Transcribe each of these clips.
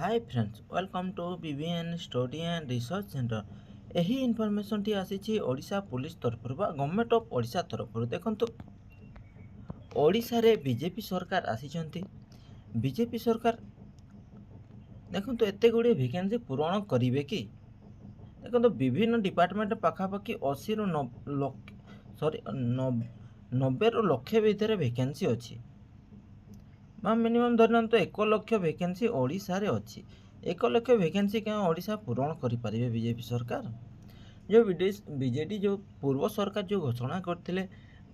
Hi friends welcome to BBN study and research centre. यही information टी आसी Odisha police तरफ गवर्नमेंट ऑफ ओडिशा तरफ देखंतु ओडिशा रे बीजेपी सरकार आसी बीजेपी सरकार देखंतु एते गुड़े वैकेंसी पूरण करिवे कि देखंतु विभिन्न डिपार्टमेंट पाखापाखि 80 रु 90 रु लक्षे भितर वैकेंसी अच्छी मिनिमम धरना तो 1 लाख वैकेंसी ओडिशा रे अच्छी 1 लाख वैकेंसी क्या ओडिशा पूरण करें बीजेपी सरकार जो बीजेडी जो पूर्व सरकार जो घोषणा करते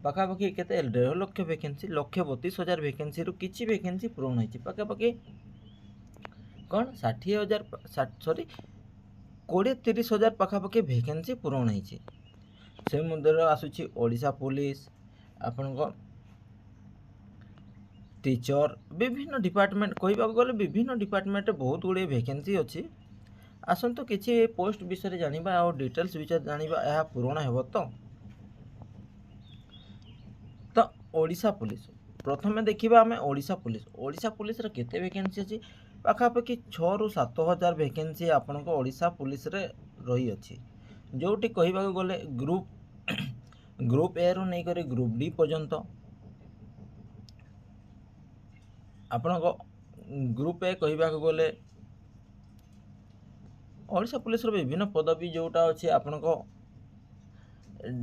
पाखापाखि केते 1.5 लाख वैकेंसी 1,32,000 वैकेंसी रु किछि वैकेंसी पूरण होइछि पाखापाखि कौन 60,000 सॉरी 20-30,000 पाखापाखि वैकेंसी पूरण होइछि से मध्य आसुछि ओडिशा पुलिस आपन टीचर विभिन्न डिपार्टमेंट कहवा गले विभिन्न डिपार्टमेंट बहुत गुड़े वैकेंसी अच्छी आसतु किसी पोस्ट विषय जानिबा और डिटेल्स विषय जानिबा यह पूरण हेब तो ओडिशा पुलिस प्रथम देखिबा आमे ओडिशा पुलिस रे केते वैकेंसी अछि पाखापाखि 6 रु 7,000 वैकेंसी आपन को ओडिशा पुलिस रे रही अछि जोटी कहवा गले ग्रुप ए रु नै करी ग्रुप डी पर्यंत आपण ग्रुप ए कहवा गले ओडिशा पुलिस विभिन्न पदवी जोटा अच्छे आपण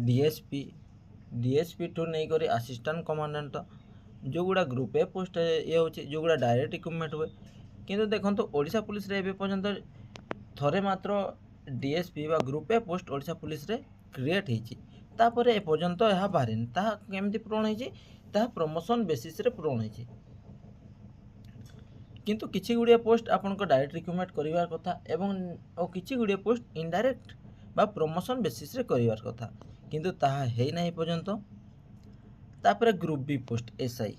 डीएसपी टू नहीं करी असिस्टेंट कमांडेंट जो गुड़ा ग्रुप ए पोस्ट ये होची जो गुड़ा डायरेक्ट रिक्रुटमेंट हुए किंतु देखंतु ओडिशा पुलिस रे एबे पर्यंत थरे मात्र डीएसपी बा group A post Odisha police रे क्रिएट होईची तापर ए पर्यंत यह बाहरिन ता केमती पूरण होईची ता प्रमोशन बेसिस रे पूरण होईची किंतु किछि गुड़िया पोस्ट आपन को डायरेक्ट रिक्रुटमेंट करिवार कथा एवं और किछि गुड़िया पोस्ट इनडायरेक्ट बा प्रमोशन बेसिस रे करिवार कथा किंतु ताहा हेई नाही पर्यंत तापर group B post SI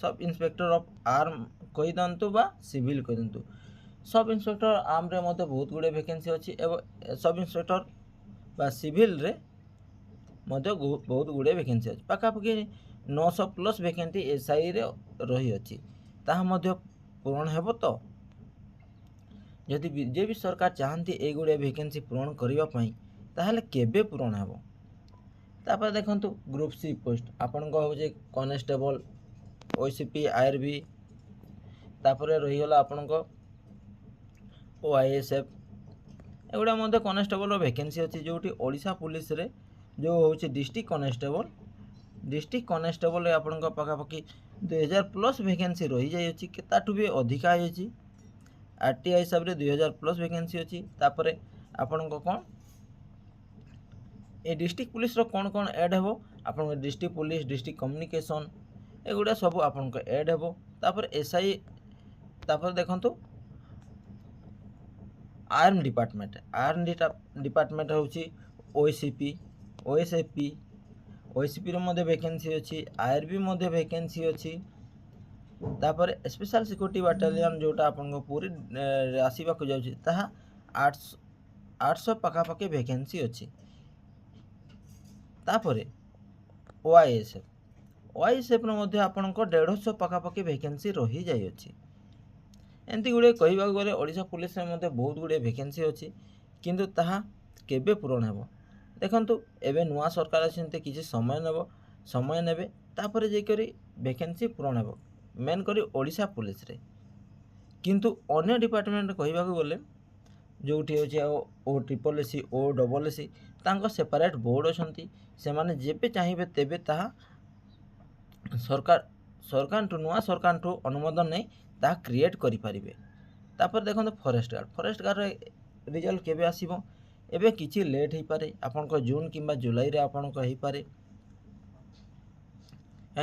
sub inspector of arm कहि दंतु बा सिविल कहि दंतु सब इंस्पेक्टर आर्म रे मते बहुत गुड़े वैकेंसी अछि एवं सब इंस्पेक्टर बा सिविल रे मते बहुत गुड़े वैकेंसी अछि पाखापाखि 900 प्लस वैकेंसी एसआई रे रही अछि ताहा मध्य पूरण हेब तो यदि बीजेपी सरकार चाहती ए गुड़े वैकेंसी पूरण करबा पई ताहले केबे पूरण हेब तापर देखंतु ग्रुप सी पोस्ट आपन को हो जे कांस्टेबल ओसीपी आरबी तापर रही गला आपन को ओआईएसएफ एगुड़ा मध्य कांस्टेबल वैकेंसी अछि जोटी ओडिशा पुलिस रे जो होछि डिस्ट्रिक्ट कांस्टेबल रे आपन को पाखापाखि 2000 प्लस वैकेंसी रही जाय अछि के ताठू भी अधिका अछि आरटीआई हिसाब रे 2000 प्लस वैकेंसी अछि तापर आपन को कोन ए डिस्ट्रिक्ट पुलिस रो कोन ऐड हेबो आपन को डिस्ट्रिक्ट पुलिस डिस्ट्रिक्ट कम्युनिकेशन एगुड़ा सब आपन को ऐड हेबो तापर एसआई तापर देखंतु आर्म डिपार्टमेंट होछि ओएसएपी रो मध्ये वैकेंसी अछि आरबी मध्ये वैकेंसी अछि तापर स्पेशल सिक्योरिटी बाटालियन जोटा आपन को पूरी आसीबा को जाउछि ताहा 800 पाखापाखि वैकेंसी अछि तापर ओआईएसएफ रो मध्ये आपन को 150 पाखापाखि वैकेंसी रही जाय अछि एंती गुड़े कहवा गले ओडिशा पुलिस में मध्य बहुत गुड़े वैकेंसी अच्छी किंतु ताहा केबे पूरण हेब देखंतु एबे नुआ सरकार आछन्ते किछि समय नेबे तापर जे करी वैकेंसी पूरण हेब मेन करी ओडिशा पुलिस रे किंतु अन्य डिपार्टमेंट कहवा गले जोठी होछि ओ ट्रिपल एसी ओ डबल एसी तांको सेपरेट बोर्ड अछंती से माने जेबे चाहिबे तेबे ताहा सरकार नुआ सरकार अनुमोदन नहीं ता क्रिएट करि परिबे तापर देखो फॉरेस्ट गार्ड रिजल्ट केबे आसीबो एबे किछि लेट ही पारे आपन को जून किंबा जुलाई रे आपन को ही पारे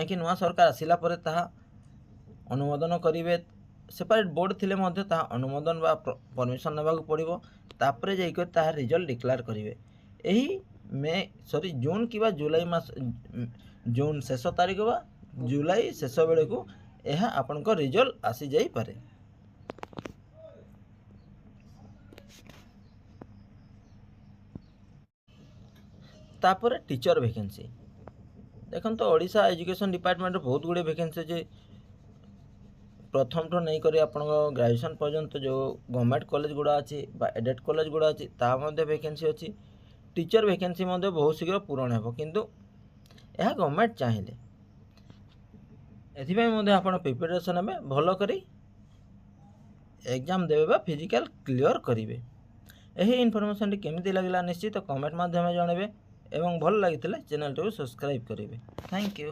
कि नुआ सरकार आसिला परे ताहा अनुमोदन करिवे सेपरेट बोर्ड थिले मध्ये ताहा अनुमोदन बा परमिशन नेबा को पड़िबो तापर जाई कर ताहा रिजल्ट डिक्लेयर करिवे एही जून किबा जुलाई मास जून शेष तारिख बा जुलाई शेष बेले को यह आपन को रिजल्ट आसी जाई पारे तापर टीचर वैकेंसी देखन तो ओडिशा एजुकेशन डिपार्टमेंट बहुत गुड़े वैकेंसी जे ପ୍ରଥମଠୁ ନେଇକରି ଆପଣଙ୍କ ଗ୍ରାଜୁଏସନ୍ ପର୍ଯ୍ୟନ୍ତ ଯେଉଁ ଗଭର୍ଣ୍ଣମେଣ୍ଟ କଲେଜ ଗୁଡ଼ା ଅଛି ବା ଏଡେଡ୍ କଲେଜ ଗୁଡ଼ା ଅଛି ତାହା ମଧ୍ୟ ଭେକେନ୍ସି ଅଛି। ଟିଚର୍ ଭେକେନ୍ସି ମଧ୍ୟ ବହୁତ ଶୀଘ୍ର ପୂରଣ ହେବ, କିନ୍ତୁ ଏହା ଗଭର୍ଣ୍ଣମେଣ୍ଟ ଚାହିଁଲେ। ଏଥିପାଇଁ ମଧ୍ୟ ଆପଣ ପ୍ରିପାରେସନ୍ ହେବେ, ଭଲ କରି ଏକ୍ଜାମ୍ ଦେବେ ବା ଫିଜିକାଲ୍ କ୍ଲିୟର୍ କରିବେ। ଏହି ଇନଫର୍ମେସନ୍ଟି କେମିତି ଲାଗିଲା ନିଶ୍ଚିତ କମେଣ୍ଟ ମାଧ୍ୟମରେ ଜଣାଇବେ ଏବଂ ଭଲ ଲାଗିଥିଲେ ଚ୍ୟାନେଲଟିକୁ ସବସ୍କ୍ରାଇବ୍ କରିବେ। Thank you.